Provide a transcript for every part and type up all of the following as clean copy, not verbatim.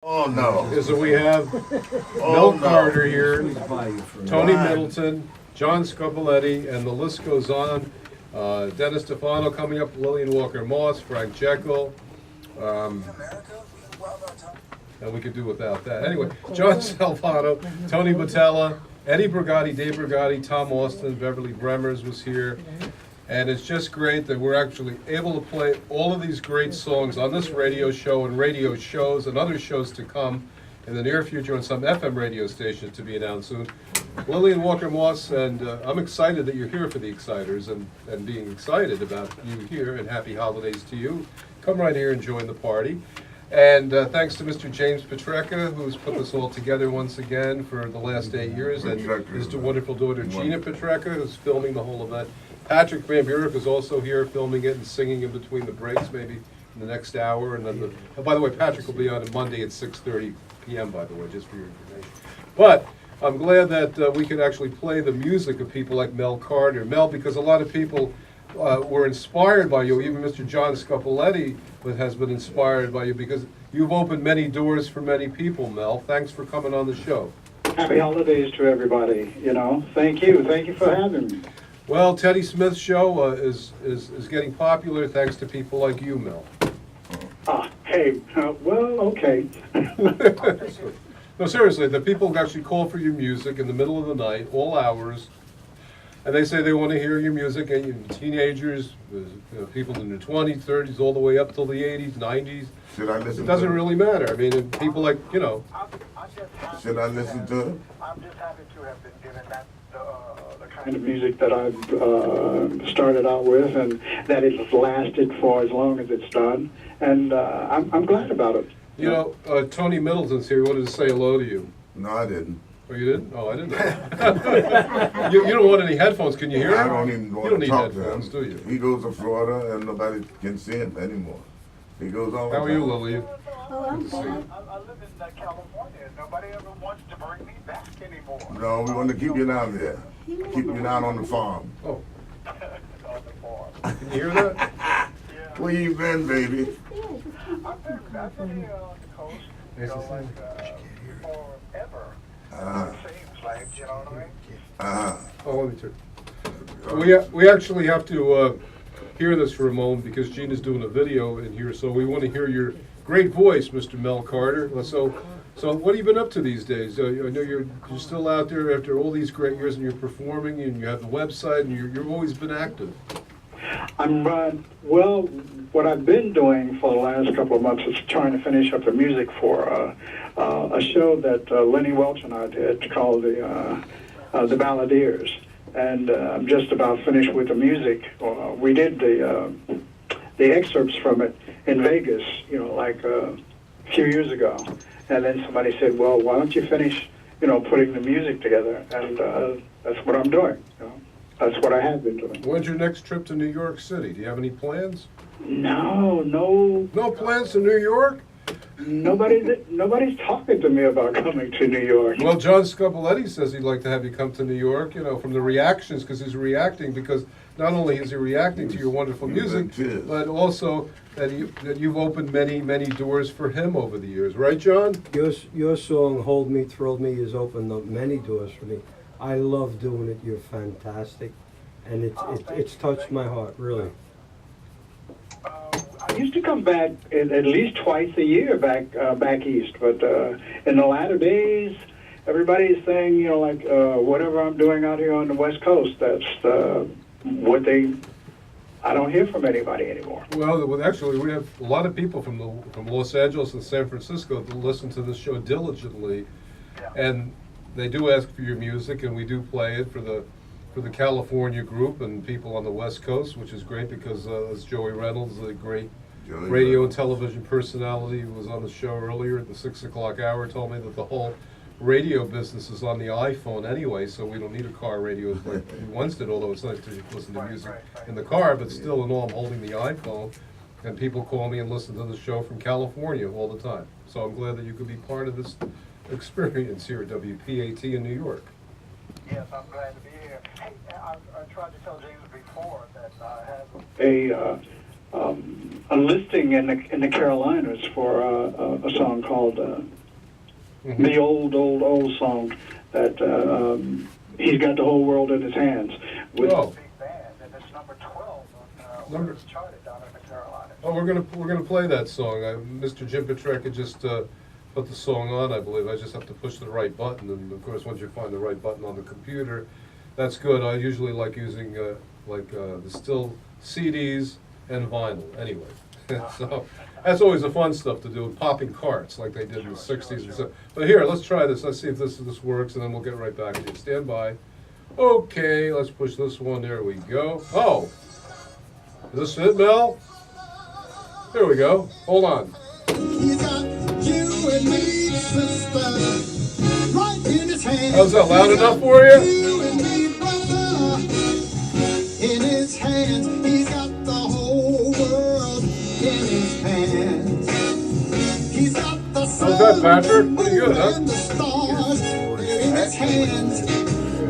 Oh no. Is that we have Oh Mel no. Carter here, Tony Why? Middleton, John Scopoletti, and the list goes on. Dennis Stefano coming up, Lillian Walker Moss, Frank Jekyll. And we could do without that. Anyway, John Salvato, Tony Botella, Eddie Brigatti, Dave Brigatti, Tom Austin, Beverly Bremers was here. And it's just great that we're actually able to play all of these great songs on this radio show and radio shows and other shows to come in the near future on some FM radio stations to be announced soon. Lillian Walker Moss, and I'm excited that you're here for the Exciters and being excited about you here, and happy holidays to you. Come right here and join the party. And thanks to Mr. James Petrecca, who's put this all together once again for the last 8 years, and his wonderful daughter Gina Petrecca, who's filming the whole event. Patrick Van Buren is also here filming it and singing in between the breaks, maybe in the next hour. And then, by the way, Patrick will be on Monday at 6:30 p.m., by the way, just for your information. But I'm glad that we could actually play the music of people like Mel Carter. Mel, because a lot of people were inspired by you. Even Mr. John Scopoletti has been inspired by you because you've opened many doors for many people, Mel. Thanks for coming on the show. Happy holidays to everybody, Thank you. Thank you for having me. Well, Teddy Smith's show is getting popular thanks to people like you, Mel. Okay. No, seriously, the people actually call for your music in the middle of the night, all hours, and they say they want to hear your music, and teenagers, people in their 20s, 30s, all the way up till the 80s, 90s. Should I listen It doesn't to really matter. I mean, and people like, Should I listen to it? I'm just happy to have been given that the Kind of music that I've started out with, and that it's lasted for as long as it's done, and I'm glad about it. Tony Middleton's here. He wanted to say hello to you. No, I didn't. Oh, you didn't? Oh, I didn't know. you don't want any headphones. Can you hear him? I don't even You want don't to need talk to headphones, him. do you? He goes to Florida and nobody can see him anymore. He goes all the How are time. you, Lily? Oh, I'm Good to see good. you. I live in California. Nobody ever wants to bring me back anymore. No, we want to keep you down there. Keep you down on the farm. Oh, On the farm. can you hear that? Yeah. Where you been, baby? I've been here on the coast, forever. Uh-huh. It seems like, you know what I mean? Uh-huh. Oh, let me turn. We actually have to hear this for a moment because Gina's doing a video in here, so we want to hear your great voice, Mr. Mel Carter. So what have you been up to these days? I know you're still out there after all these great years, and you're performing, and you have the website, and you've always been active. What I've been doing for the last couple of months is trying to finish up the music for a show that Lenny Welch and I did called the Balladeers. And I'm just about finished with the music. We did the excerpts from it in Vegas, a few years ago. And then somebody said, well, why don't you finish, putting the music together? And that's what I'm doing. That's what I have been doing. When's your next trip to New York City? Do you have any plans? No. No plans to New York? Nobody's talking to me about coming to New York. Well, John Scopoletti says he'd like to have you come to New York, from the reactions, because he's reacting, because not only is he reacting to your wonderful music, but also that you've opened many, many doors for him over the years. Right, John? Your song, Hold Me, Thrill Me, has opened up many doors for me. I love doing it. You're fantastic. And it's touched my heart, really. I used to come back at least twice a year back east, but in the latter days, everybody's saying, whatever I'm doing out here on the West Coast, that's I don't hear from anybody anymore. Well, actually, we have a lot of people from Los Angeles and San Francisco that listen to this show diligently, and they do ask for your music, and we do play it for the California group and people on the West Coast, which is great because as Joey Reynolds, a great radio and television personality who was on the show earlier at the 6 o'clock hour, told me that the whole radio business is on the iPhone anyway, so we don't need a car radio like we once did, although it's nice to listen to music in the car, but still in all I'm holding the iPhone, and people call me and listen to the show from California all the time. So I'm glad that you could be part of this experience here at WPAT in New York. Yes, I'm glad to be here. Hey, I tried to tell James before that I have a listing in the Carolinas for a song called the old song that he's got the whole world in his hands. With Oh. Big band, and it's number 12 on Number- it's charted down in the Carolinas. Oh, we're gonna play that song. Mr. Jim Petrecca just put the song on, I believe. I just have to push the right button, and of course, once you find the right button on the computer, that's good. I usually like using the still CDs and vinyl. Anyway, so that's always the fun stuff to do, popping carts like they did in the '60s and stuff. But here, let's try this. Let's see if this works, and then we'll get right back to you. Stand by. Okay, let's push this one. There we go. Oh, is this it, Mel? There we go. Hold on. He's got you and me, sister, right in his hand. How's that, loud enough for you? You and me, brother, in his hands. He's got the whole world in his hands. He's got the sun, that, Patrick? the Pretty good, moon, huh? and the stars in his hands.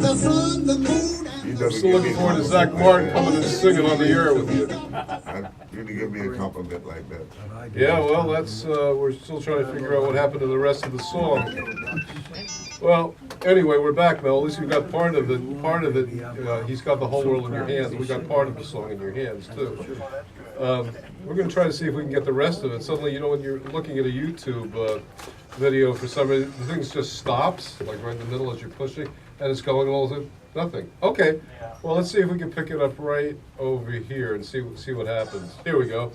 The sun, the moon, and You I'm still looking forward to Zach Martin coming and singing on the air with you. You to give me a compliment like that. Yeah, well, that's, we're still trying to figure out what happened to the rest of the song. Well, anyway, we're back, Mel. At least we got part of it. He's got the whole world in your hands. We got part of the song in your hands, too. We're going to try to see if we can get the rest of it. Suddenly, you know, when you're looking at a YouTube video for some reason, the thing just stops, like right in the middle as you're pushing, and it's going all the nothing. Okay, well, let's see if we can pick it up right over here and see what happens. Here we go.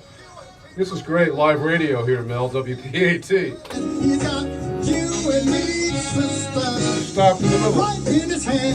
This is great live radio here, Mel, WPAT. he's got you and me, sister, Stopped in the middle. right in his hands.